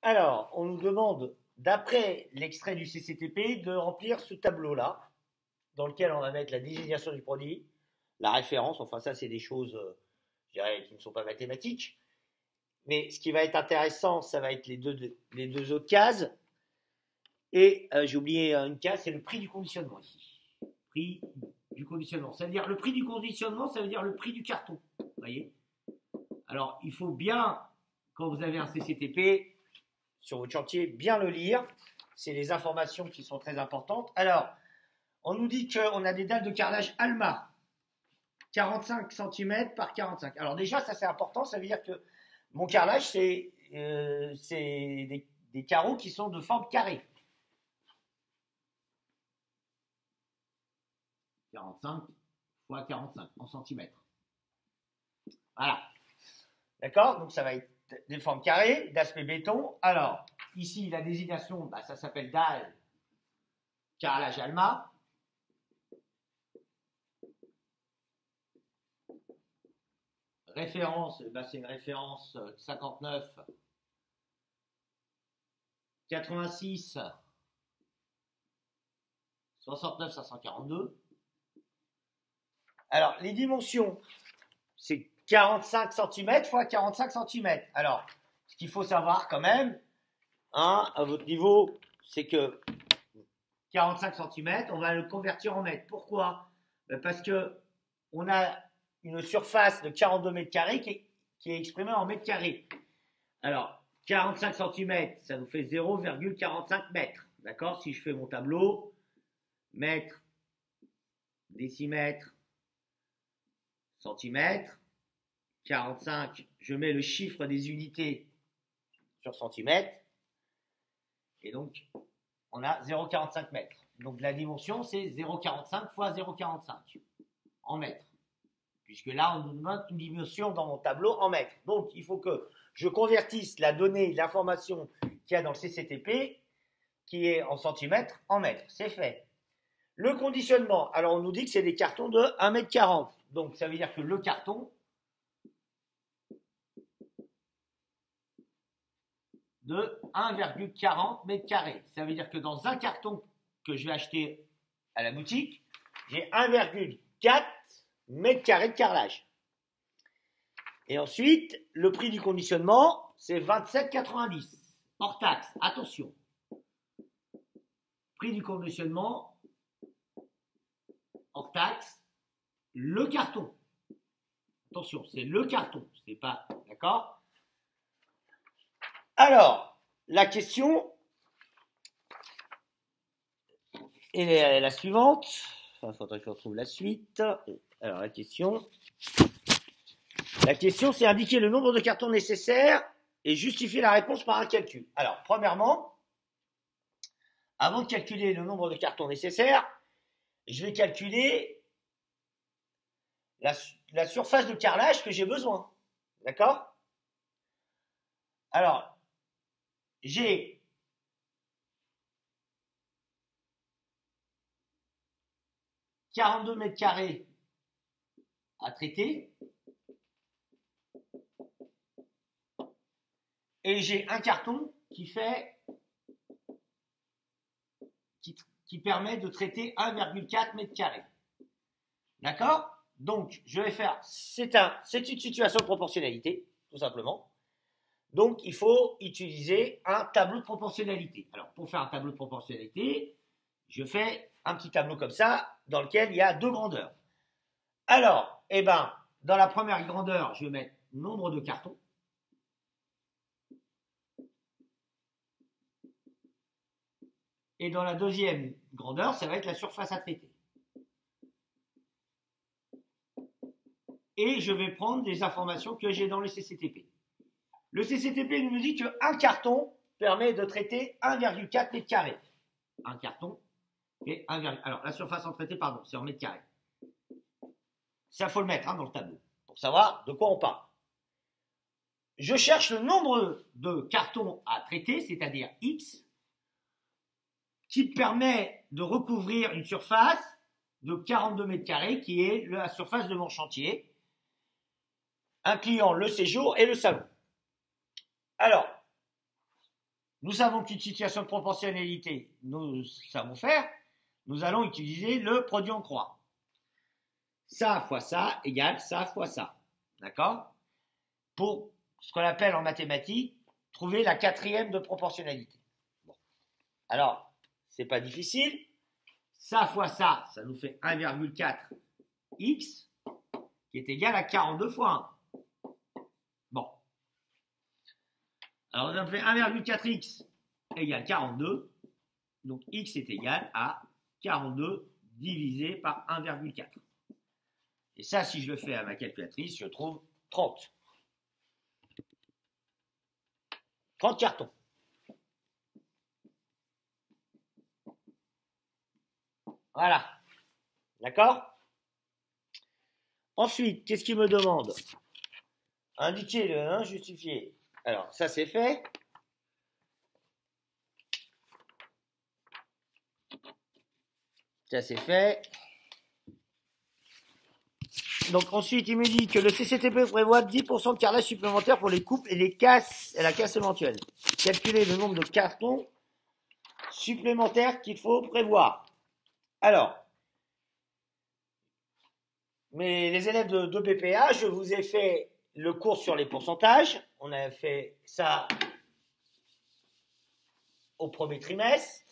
Alors, on nous demande, d'après l'extrait du CCTP, de remplir ce tableau-là, dans lequel on va mettre la désignation du produit, la référence, enfin ça c'est des choses, je dirais, qui ne sont pas mathématiques. Mais ce qui va être intéressant, ça va être les deux autres cases. Et j'ai oublié une case, c'est le prix du conditionnement ici. Prix du conditionnement. Ça veut dire le prix du conditionnement, ça veut dire le prix du carton. Vous voyez? Alors, il faut bien, quand vous avez un CCTP sur votre chantier, bien le lire. C'est les informations qui sont très importantes. Alors, on nous dit qu'on a des dalles de carrelage Alma, 45 cm par 45. Alors déjà, ça c'est important, ça veut dire que mon carrelage, c'est des carreaux qui sont de forme carrée. 45 fois 45 en centimètres. Voilà. D'accord? Donc ça va être des formes carrées, d'aspect béton. Alors, ici, la désignation, ça s'appelle dalle carrelage Alma. Référence, c'est une référence 59, 86, 69, 542. Alors, les dimensions, c'est 45 cm fois 45 cm. Alors, ce qu'il faut savoir quand même, à votre niveau, c'est que 45 cm, on va le convertir en mètres. Pourquoi? Parce que on a une surface de 42 mètres carrés qui est exprimée en mètres carrés. Alors, 45 cm, ça nous fait 0,45 mètres. D'accord? Si je fais mon tableau, mètres, décimètres, centimètres, 45, je mets le chiffre des unités sur centimètres, et donc on a 0,45 mètres. Donc la dimension, c'est 0,45 fois 0,45 en mètres. Puisque là, on nous demande une dimension dans mon tableau en mètres. Donc, il faut que je convertisse la donnée, l'information qu'il y a dans le CCTP, qui est en centimètres, en mètres. C'est fait. Le conditionnement, alors on nous dit que c'est des cartons de 1,40 m. Donc, ça veut dire que le carton de 1,40 m². Ça veut dire que dans un carton que je vais acheter à la boutique, j'ai 1,4 m² de carrelage. Et ensuite, le prix du conditionnement, c'est 27,90 hors taxe. Attention. Prix du conditionnement hors taxe, le carton. Attention, c'est le carton, c'est pas, d'accord? Alors, la question est la suivante. Enfin, il faudrait que je retrouve la suite. Alors, la question, c'est indiquer le nombre de cartons nécessaires et justifier la réponse par un calcul. Alors, premièrement, avant de calculer le nombre de cartons nécessaires, je vais calculer la surface de carrelage que j'ai besoin. D'accord? Alors, j'ai « 42 m² à traiter et j'ai un carton qui permet de traiter 1,4 m². D'accord? Donc, je vais faire, c'est une situation de proportionnalité, tout simplement. Donc, il faut utiliser un tableau de proportionnalité. Alors, pour faire un tableau de proportionnalité, je fais un petit tableau comme ça, dans lequel il y a deux grandeurs. Alors, dans la première grandeur, je vais mettre nombre de cartons. Et dans la deuxième grandeur, ça va être la surface à traiter. Et je vais prendre les informations que j'ai dans le CCTP. Le CCTP nous dit qu'un carton permet de traiter 1,4 m². Un carton fait 1, alors la surface en traité, pardon, c'est en mètres carrés. Ça, faut le mettre dans le tableau pour savoir de quoi on parle. Je cherche le nombre de cartons à traiter, c'est-à-dire X, qui permet de recouvrir une surface de 42 m², qui est la surface de mon chantier, incluant le séjour et le salon. Alors, nous savons qu'une situation de proportionnalité, nous savons faire, nous allons utiliser le produit en croix. Ça fois ça égale ça fois ça. D'accord? Pour ce qu'on appelle en mathématiques, trouver la quatrième de proportionnalité. Bon. Alors, c'est pas difficile. Ça fois ça, ça nous fait 1,4x qui est égal à 42 fois 1. Bon. Alors, on fait 1,4x égale 42. Donc, x est égal à 42 divisé par 1,4. Et ça, si je le fais à ma calculatrice, je trouve 30. 30 cartons. Voilà. D'accord? Ensuite, qu'est-ce qu'il me demande? Indiquer le injustifié. Alors, ça c'est fait. Ça c'est fait. Donc ensuite, il me dit que le CCTP prévoit 10% de carrelage supplémentaire pour les coupes et les casses et la casse éventuelle. Calculer le nombre de cartons supplémentaires qu'il faut prévoir. Alors, mais les élèves de BPA, je vous ai fait le cours sur les pourcentages. On a fait ça au premier trimestre.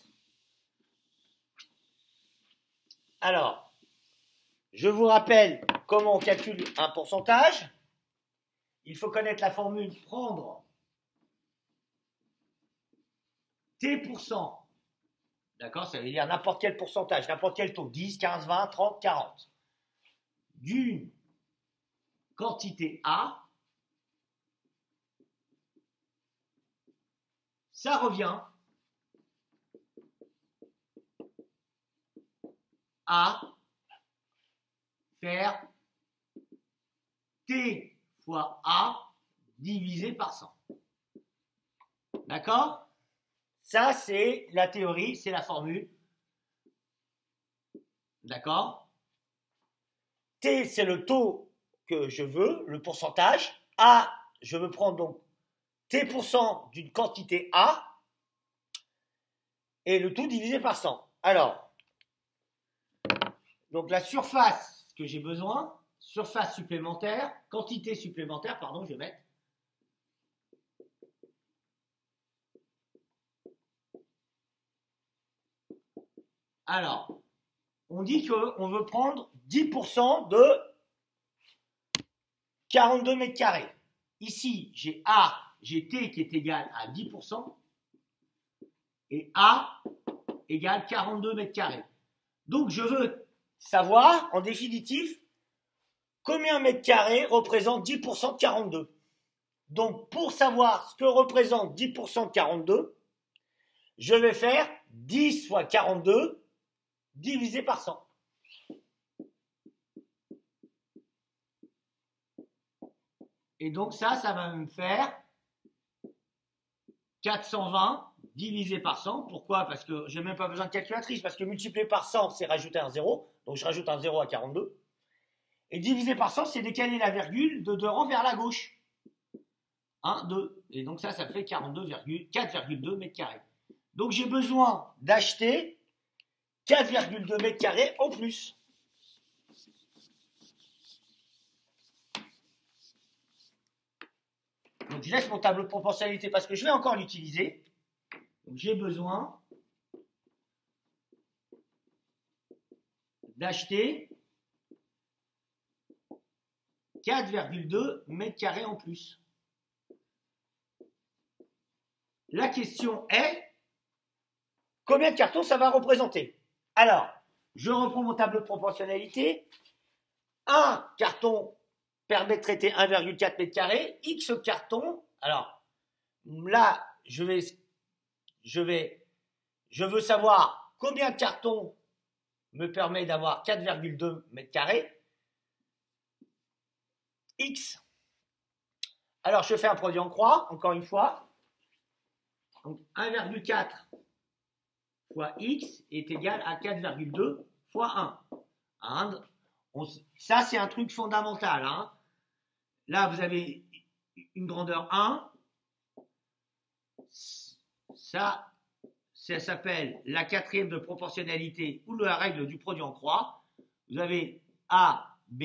Alors, je vous rappelle comment on calcule un pourcentage. Il faut connaître la formule, prendre T%. D'accord? Ça veut dire n'importe quel pourcentage, n'importe quel taux, 10, 15, 20, 30, 40. D'une quantité A, ça revient à faire T fois A divisé par 100. D'accord? Ça, c'est la théorie, c'est la formule. D'accord? T, c'est le taux que je veux, le pourcentage. A, je veux prendre donc T% d'une quantité A et le tout divisé par 100. Alors, donc la surface que j'ai besoin, surface supplémentaire, quantité supplémentaire, pardon, je vais mettre. Alors, on dit qu'on veut prendre 10% de 42 mètres carrés. Ici, j'ai T qui est égal à 10% et A égale 42 mètres carrés. Donc, je veux savoir, en définitif, combien mètres carrés représente 10% de 42. Donc, pour savoir ce que représente 10% de 42, je vais faire 10 fois 42 divisé par 100. Et donc ça va me faire 420 divisé par 100. Pourquoi? Parce que je n'ai même pas besoin de calculatrice, parce que multiplier par 100, c'est rajouter un 0. Donc je rajoute un 0 à 42. Et divisé par 100, c'est décaler la virgule de 2 rangs vers la gauche. 1, 2. Et donc ça me fait 4,2 mètres carrés. Donc j'ai besoin d'acheter 4,2 mètres carrés en plus. Donc je laisse mon tableau de proportionnalité parce que je vais encore l'utiliser. Donc j'ai besoin d'acheter 4,2 mètres carrés en plus. La question est, combien de cartons ça va représenter? Alors, je reprends mon tableau de proportionnalité. Un carton permet de traiter 1,4 mètre carré. X cartons. Alors, là, je veux savoir combien de cartons me permet d'avoir 4,2 mètres carrés. X. Alors, je fais un produit en croix, encore une fois. Donc, 1,4 fois X est égal à 4,2 fois 1. Ça, c'est un truc fondamental. Hein. Là, vous avez une grandeur 1. Ça s'appelle la quatrième de proportionnalité ou la règle du produit en croix. Vous avez A, B,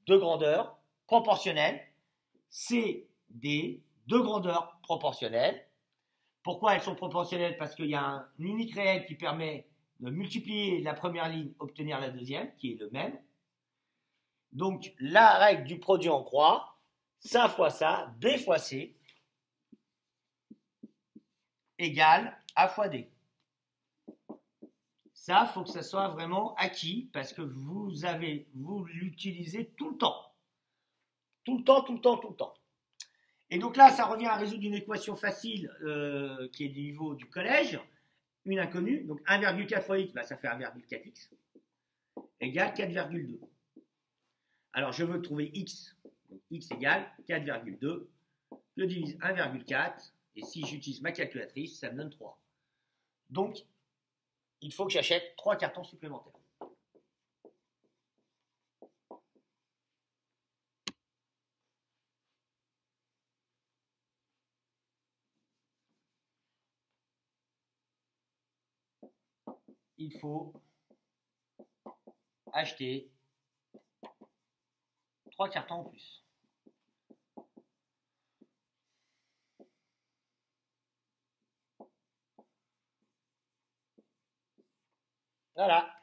deux grandeurs proportionnelles, C, D, deux grandeurs proportionnelles. Pourquoi elles sont proportionnelles? Parce qu'il y a un unique réel qui permet de multiplier la première ligne, obtenir la deuxième, qui est le même. Donc, la règle du produit en croix, ça fois ça, B fois C, égale A fois D. Ça, il faut que ça soit vraiment acquis parce que vous l'utilisez tout le temps. Tout le temps, tout le temps, tout le temps. Et donc là, ça revient à résoudre une équation facile qui est du niveau du collège, une inconnue. Donc 1,4 fois x, ça fait 1,4x, égale 4,2. Alors je veux trouver x. Donc x égale 4,2. Je divise 1,4. Et si j'utilise ma calculatrice, ça me donne 3. Donc, il faut que j'achète 3 cartons supplémentaires. Il faut acheter 3 cartons en plus. Voilà.